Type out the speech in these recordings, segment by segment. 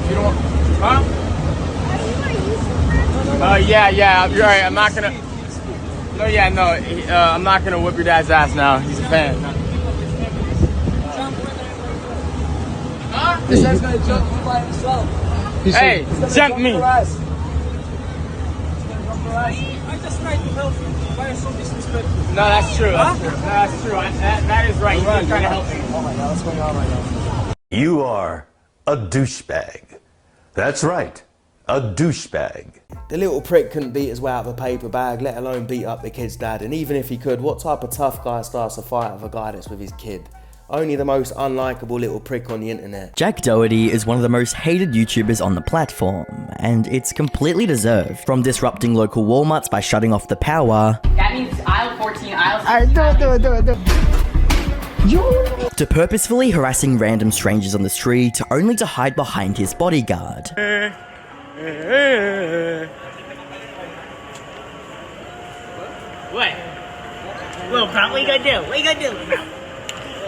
You don't want, huh? Yeah, you're right. I'm not gonna. No, yeah, no. I'm not gonna whip your dad's ass now. He's a fan. Huh? This guy's gonna jump by himself. Hey, jump me. I just tried to help you. Why are you so disrespectful? No, that's true. That's true. That is right. You're trying to help me. Oh my God, what's going on right now? You are a douchebag. That's right, a douchebag. The little prick couldn't beat his way out of a paper bag, let alone beat up the kid's dad. And even if he could, what type of tough guy starts a fight with a guy that's with his kid? Only the most unlikable little prick on the internet. Jack Doherty is one of the most hated YouTubers on the platform, and it's completely deserved. From disrupting local Walmarts by shutting off the power. That means aisle 14, aisle 16. To purposefully harassing random strangers on the street, only to hide behind his bodyguard. What? Little pop, what you gonna do? What you gonna do?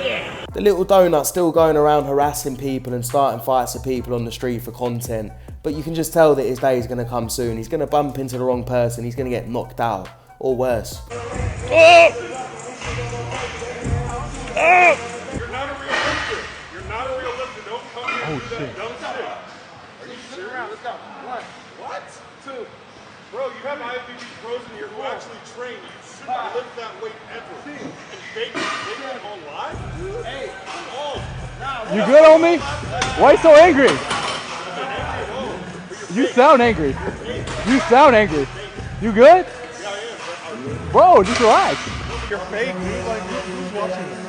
Yeah. The little donut's still going around harassing people and starting fights with people on the street for content, but you can just tell that his day is going to come soon. He's going to bump into the wrong person, he's going to get knocked out, or worse. You're not a real lifter. You're not a real lifter. Don't come here and do that dumb shit. Are you serious? Let's go. What? 2. Bro, you have IFBB pros in here who actually train. You shouldn't lift that weight ever. And fake it on live? Hey, You good, homie? Why are you so angry? You sound angry. You sound angry. You good? Yeah, I am. Bro, just relax. You're fake, dude. Like, who's watching this?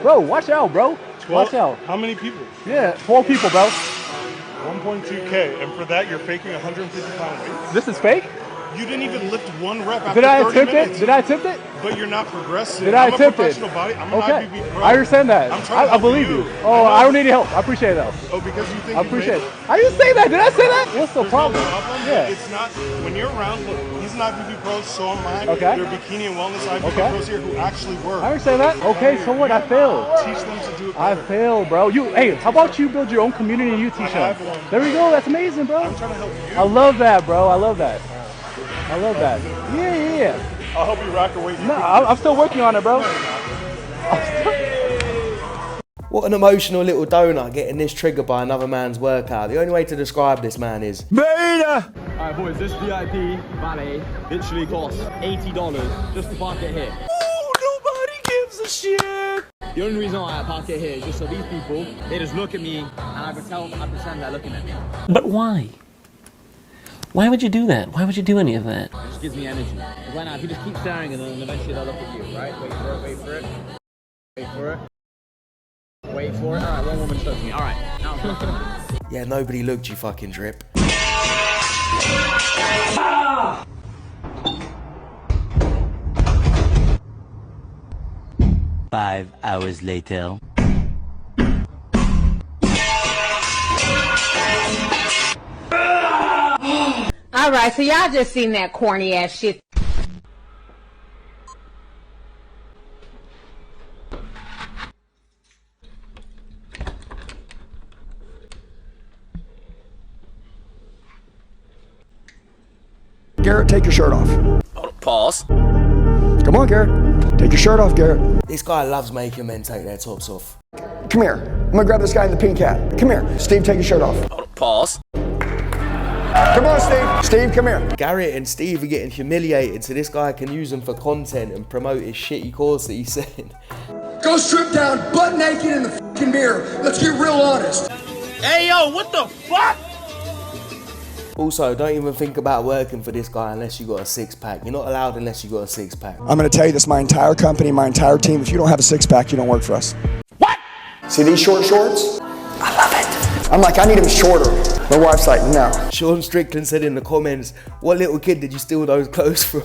Bro, watch out, bro. 12? Watch out. How many people? Yeah, 12 people, bro. 1.2K, and for that you're faking 150-pound weights? This is fake? You didn't even lift 1 rep after Did I 30 attempt minutes. it? Did I attempt it? But you're not progressive. Did I I'm attempt a it? professional body. I'm an Okay. IFBB pro. I understand that. I'm trying to I believe help you. Oh, I don't need any help. I appreciate that. Oh, because you think I you appreciate made it. I didn't say that. Did I say that? What's the There's problem? No problem. Yeah. It's not, when you're around, look, he's an IFBB pro, so am I. Okay. There are bikini and wellness IFBB Okay. pros here who actually work. I understand that. Okay, so what? I failed. Teach them to do it I better. failed, bro. Hey, how about you build your own community and you teach them? have one. There we go. That's amazing, bro. I'm trying to help you. I love that, bro. I love that. I love that. Yeah. I'll help you rock your weight. No, I'm still working on it, bro. What an emotional little donut getting this triggered by another man's workout. The only way to describe this man is Beta! Alright boys, this VIP valet literally costs $80 just to park it here. Oh, nobody gives a shit. The only reason why I park it here is just so these people, they just look at me and I pretend they're looking at me. But why? Why would you do that? Why would you do any of that? It just gives me energy. Because right now, if you just keep staring and then eventually they'll look at you, right? Wait for it, wait for it. Wait for it. Wait for it. Alright, one woman spoke to me. Alright, now I'm yeah, nobody looked, you fucking drip. 5 hours later. Alright, so y'all just seen that corny ass shit. Garrett, take your shirt off. Pause. Come on, Garrett. Take your shirt off, Garrett. This guy loves making men take their tops off. Come here. I'm gonna grab this guy in the pink hat. Come here. Steve, take your shirt off. Pause. Come on, Steve. Steve, come here. Garrett and Steve are getting humiliated so this guy can use them for content and promote his shitty course that he's saying. Go strip down, butt naked in the fucking mirror. Let's get real honest. Hey yo, what the fuck? Also, don't even think about working for this guy unless you got a 6-pack. You're not allowed unless you got a 6-pack. I'm gonna tell you this, my entire company, my entire team, if you don't have a 6-pack, you don't work for us. What? See these short shorts? I love it. I'm like, I need them shorter. My wife's like, no. Sean Strickland said in the comments, what little kid did you steal those clothes from?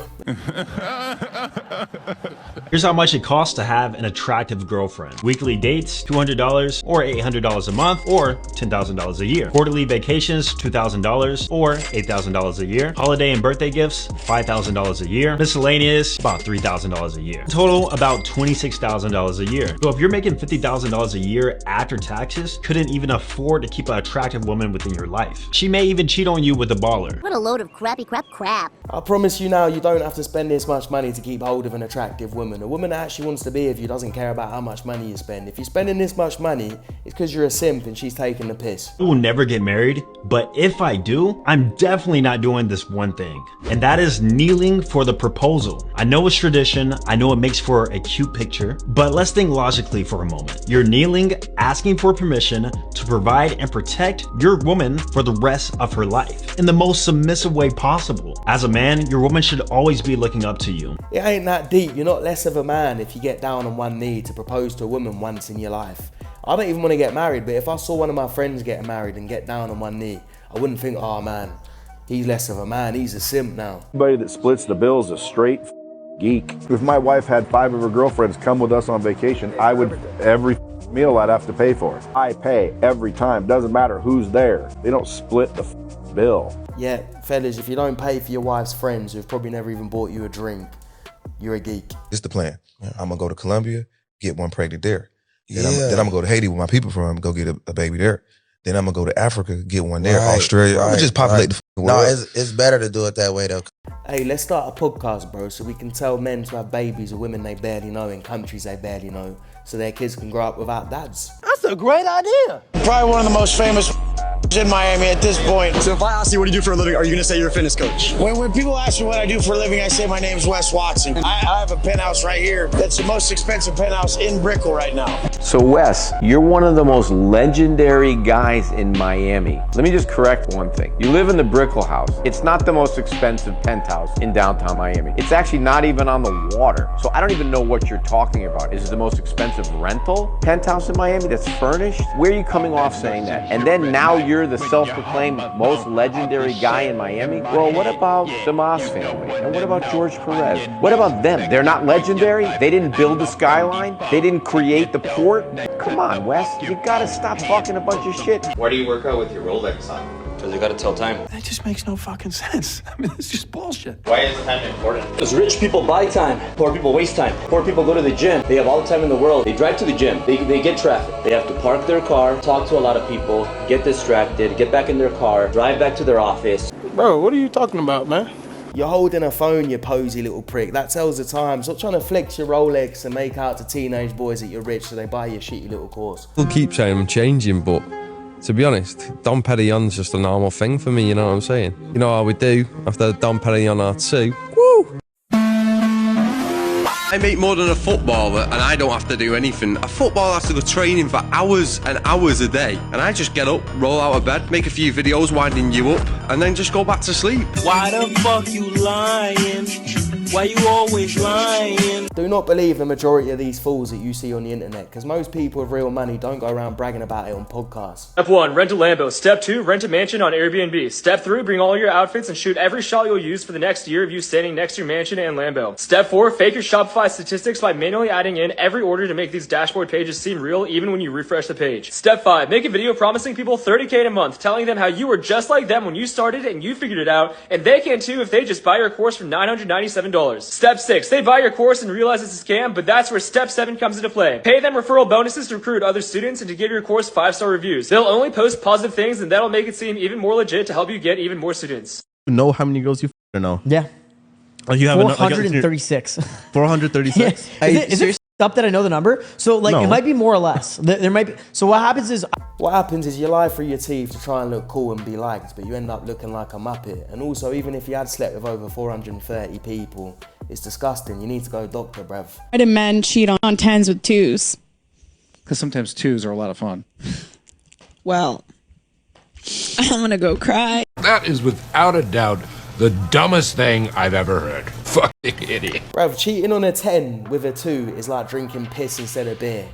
Here's how much it costs to have an attractive girlfriend. Weekly dates, $200 or $800 a month or $10,000 a year. Quarterly vacations, $2,000 or $8,000 a year. Holiday and birthday gifts, $5,000 a year. Miscellaneous, about $3,000 a year. In total, about $26,000 a year. So if you're making $50,000 a year after taxes, couldn't even afford to keep an attractive woman within your life. She may even cheat on you with a baller. What a load of crappy crap. I promise you now, you don't have to spend this much money to keep hold of an attractive woman. A woman that actually wants to be with you doesn't care about how much money you spend. If you're spending this much money, it's because you're a simp and she's taking the piss. I will never get married, but if I do, I'm definitely not doing this one thing, and that is kneeling for the proposal. I know it's tradition, I know it makes for a cute picture, but let's think logically for a moment. You're kneeling, asking for permission to provide and protect your woman for the rest of her life in the most submissive way possible. As a man, your woman should always be looking up to you. It ain't that deep. You're not less of a man if you get down on one knee to propose to a woman once in your life. I don't even want to get married, but if I saw one of my friends getting married and get down on one knee, I wouldn't think, oh man, he's less of a man, he's a simp now. Anybody that splits the bill is a straight geek. If my wife had 5 of her girlfriends come with us on vacation, I would, every meal I'd have to pay for. I pay every time, doesn't matter who's there. They don't split the bill. Yeah, fellas, if you don't pay for your wife's friends who've probably never even bought you a drink, you're a geek. It's the plan. I'm gonna go to Colombia, get one pregnant there. Then I'm gonna go to Haiti where my people from, go get a baby there. Then I'm gonna go to Africa, get one there. Australia. I'm gonna just populate the world. No, it's better to do it that way though. Hey, let's start a podcast, bro, so we can tell men to have babies of women they barely know in countries they barely know, so their kids can grow up without dads. That's a great idea. Probably one of the most famous in Miami at this point. So if I ask you what do you do for a living, are you gonna say you're a fitness coach? When people ask me what I do for a living, I say my name's Wes Watson. I have a penthouse right here that's the most expensive penthouse in Brickell right now. So Wes, you're one of the most legendary guys in Miami. Let me just correct one thing. You live in the Brickell house. It's not the most expensive penthouse in downtown Miami. It's actually not even on the water. So I don't even know what you're talking about. Is it the most expensive rental penthouse in Miami that's furnished? Where are you coming off saying that? And then now you're the self-proclaimed most legendary guy in Miami? Well, what about the Moss family? And what about George Perez? What about them? They're not legendary? They didn't build the skyline? They didn't create the port? Come on, Wes, you gotta stop talking a bunch of shit. Why do you work out with your Rolex on? Because you gotta tell time. That just makes no fucking sense. I mean, it's just bullshit. Why is time important? Because rich people buy time, poor people waste time. Poor people go to the gym, they have all the time in the world. They drive to the gym, they get traffic. They have to park their car, talk to a lot of people, get distracted, get back in their car, drive back to their office. Bro, what are you talking about, man? You're holding a phone, you posy little prick. That tells the time. Stop trying to flex your Rolex and make out to teenage boys that you're rich so they buy your shitty little course. People keep saying I'm changing, but to be honest, Dom Perignon's just a normal thing for me, you know what I'm saying? You know how we do after Dom Perignon R2. Woo! I make more than a footballer and I don't have to do anything. A footballer has to go training for hours and hours a day. And I just get up, roll out of bed, make a few videos winding you up, and then just go back to sleep. Why the fuck you lying? Why you always lying? Do not believe the majority of these fools that you see on the internet, because most people with real money don't go around bragging about it on podcasts. Step 1, rent a Lambo. Step 2, rent a mansion on Airbnb. Step 3, bring all your outfits and shoot every shot you'll use for the next year of you standing next to your mansion and Lambo. Step 4, fake your Shopify statistics by manually adding in every order to make these dashboard pages seem real even when you refresh the page. Step 5, make a video promising people $30K in a month, telling them how you were just like them when you started and you figured it out, and they can too if they just buy your course for $997. Step 6, they buy your course and realize it's a scam, but that's where Step 7 comes into play. Pay them referral bonuses to recruit other students and to give your course 5-star reviews. They'll only post positive things, and that'll make it seem even more legit to help you get even more students. You know how many girls you or no? Yeah. Like you have 436. 436? Yeah. Is it up that I know the number? So like it might be more or less. There might be. So what happens is you lie through your teeth to try and look cool and be liked, but you end up looking like a muppet. And also, even if you had slept with over 430 people, it's disgusting. You need to go doctor, bruv. Why do men cheat on 10s with 2s? Because sometimes 2s are a lot of fun. Well, I'm gonna go cry. That is without a doubt the dumbest thing I've ever heard. Fucking idiot. Bruv, cheating on a 10 with a 2 is like drinking piss instead of beer.